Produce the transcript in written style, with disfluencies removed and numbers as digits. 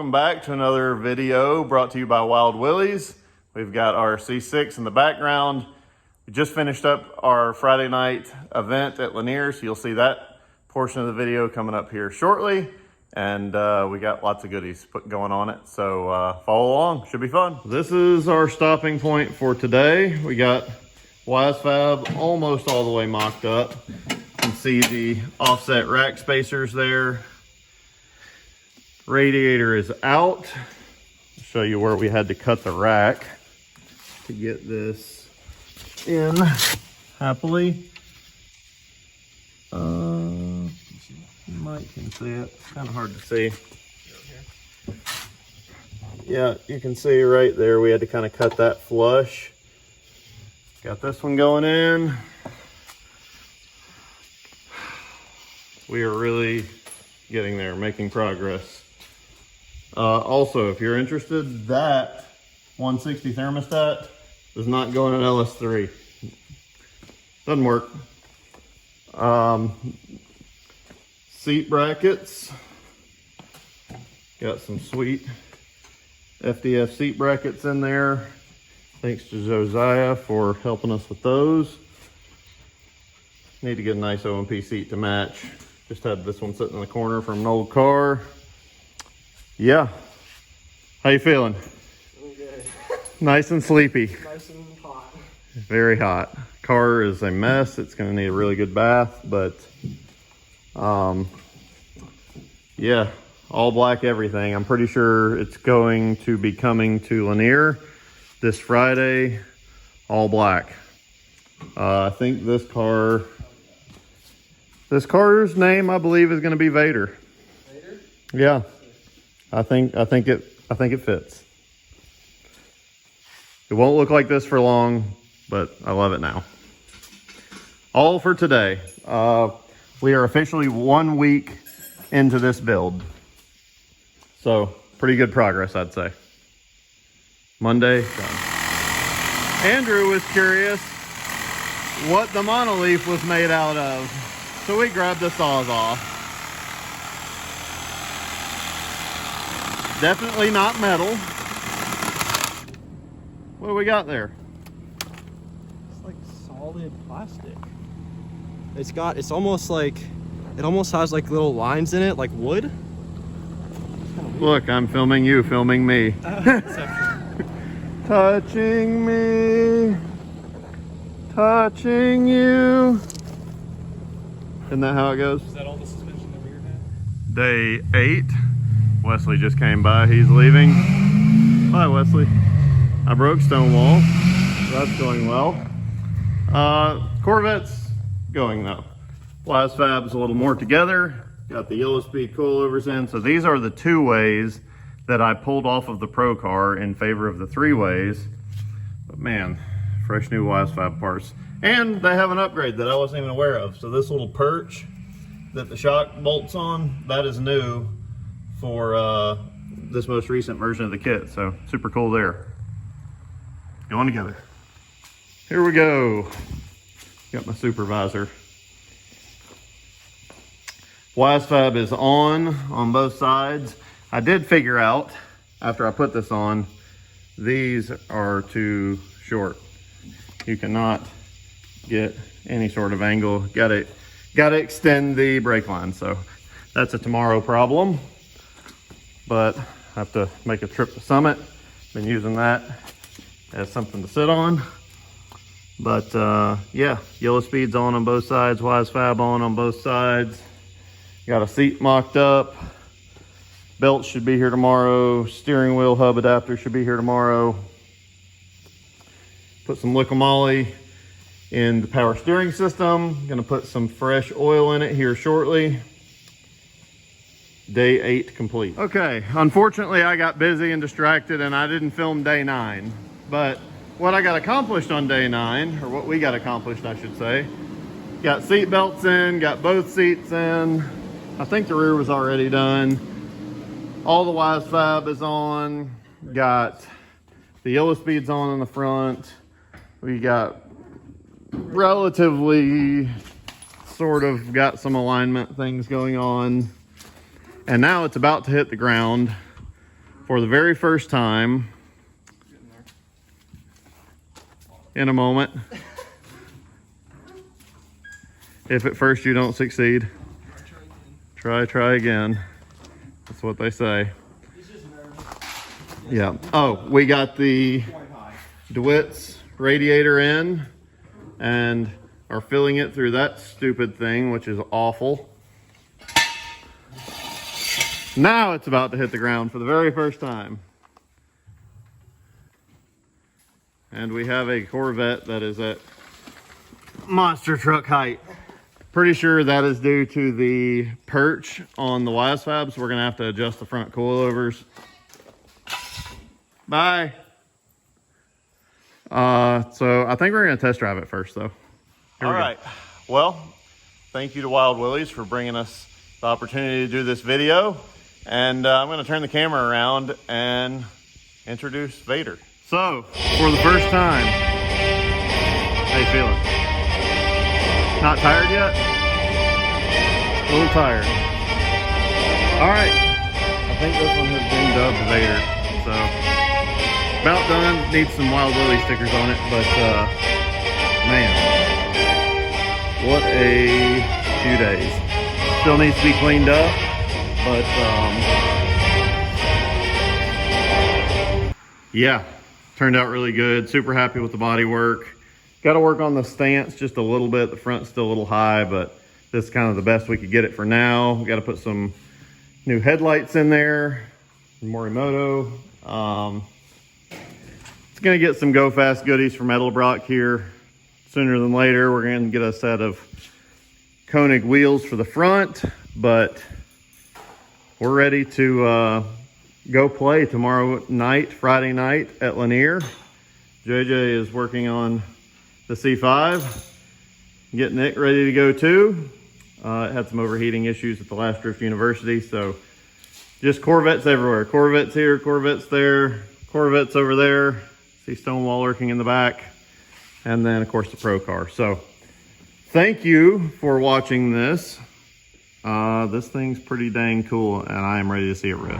welcome back to another video brought to you by Wild Willies. We've got our C6 in the background. We just finished up our Friday night event at Lanier, so you'll see that portion of the video coming up here shortly. And we got lots of goodies going on it, so follow along, should be fun. This is our stopping point for today. We got Wisefab almost all the way mocked up. You can see the offset rack spacers there. Radiator is out. I'll show you where we had to cut the rack to get this in happily. You might can see it. It's kind of hard to see. Yeah, you can see right there we had to kind of cut that flush. Got this one going in. We are really getting there, making progress. Also, if you're interested, that 160 thermostat does not go in an LS3. Doesn't work. Seat brackets. Got some sweet FDF seat brackets in there. Thanks to Josiah for helping us with those. Need to get a nice OMP seat to match. Just had this one sitting in the corner from an old car. Yeah. How you feeling? I'm good. Nice and sleepy. Nice and hot. Very hot. Car is a mess. It's going to need a really good bath, but yeah, all black everything. I'm pretty sure it's going to be coming to Lanier this Friday, all black. I think this car's name, I believe, is going to be Vader. Vader? Yeah. I think it fits. It won't look like this for long, but I love it now. All for today. We are officially 1 week into this build. So pretty good progress, I'd say. Monday, done. Andrew was curious what the monolith was made out of. So we grabbed the Sawzall. Definitely not metal. What do we got there? It's like solid plastic. It's almost like, it almost has like little lines in it, like wood. Look, I'm filming you, filming me. Touching me, touching you. Isn't that how it goes? Is that all the suspension that we had? Day 8. Wesley just came by, he's leaving. Bye, Wesley. I broke Stonewall, so that's going well. Corvette's going though. Wisefab's a little more together. Got the Yellowspeed coilovers in. So these are the 2-ways that I pulled off of the Pro car in favor of the 3-ways. But man, fresh new Wisefab parts. And they have an upgrade that I wasn't even aware of. So this little perch that the shock bolts on, that is new for this most recent version of the kit. So super cool there. Going together. Here we go. Got my supervisor. Wisefab is on both sides. I did figure out after I put this on, these are too short. You cannot get any sort of angle. Gotta extend the brake line. So that's a tomorrow problem. But I have to make a trip to Summit. Been using that as something to sit on. But yeah, Yellowspeed's on both sides, Wisefab on both sides. Got a seat mocked up. Belt should be here tomorrow. Steering wheel hub adapter should be here tomorrow. Put some Liqui Moly in the power steering system. Gonna put some fresh oil in it here shortly. Day 8 complete. Okay, unfortunately I got busy and distracted and I didn't film day 9. But what I got accomplished on day 9, or what we got accomplished I should say, got seat belts in, got both seats in. I think the rear was already done. All the Wisefab is on. Got the Yellowspeed's on in the front. We got relatively sort of got some alignment things going on. And now it's about to hit the ground. for the very first time in a moment. If at first you don't succeed, try again. That's what they say. Yeah. Oh, we got the DeWitt's radiator in and are filling it through that stupid thing, which is awful. Now it's about to hit the ground for the very first time. And we have a Corvette that is at monster truck height. Pretty sure that is due to the perch on the Wisefab, so we're gonna have to adjust the front coilovers. Bye. So I think we're gonna test drive it first though. All right, well, thank you to Wild Willies for bringing us the opportunity to do this video. And I'm gonna turn the camera around and introduce Vader. So, for the first time, how you feeling? Not tired yet? A little tired. All right, I think this one has been dubbed Vader. So, about done. Needs some Wild Willie stickers on it, but man, what a few days. Still needs to be cleaned up, but yeah, turned out really good. Super happy with the body work. Got to work on the stance just a little bit. The front's still a little high, but this is kind of the best we could get it for now. We got to put some new headlights in there, Morimoto. It's going to get some go fast goodies from Edelbrock here sooner than later. We're going to get a set of Konig wheels for the front, but we're ready to go play tomorrow night, Friday night at Lanier. JJ is working on the C5, getting it ready to go too. It had some overheating issues at the last Drift University, so just Corvettes everywhere. Corvettes here, Corvettes there, Corvettes over there. See Stonewall lurking in the back, and then of course the Pro car. So thank you for watching this. This thing's pretty dang cool, and I am ready to see it rip.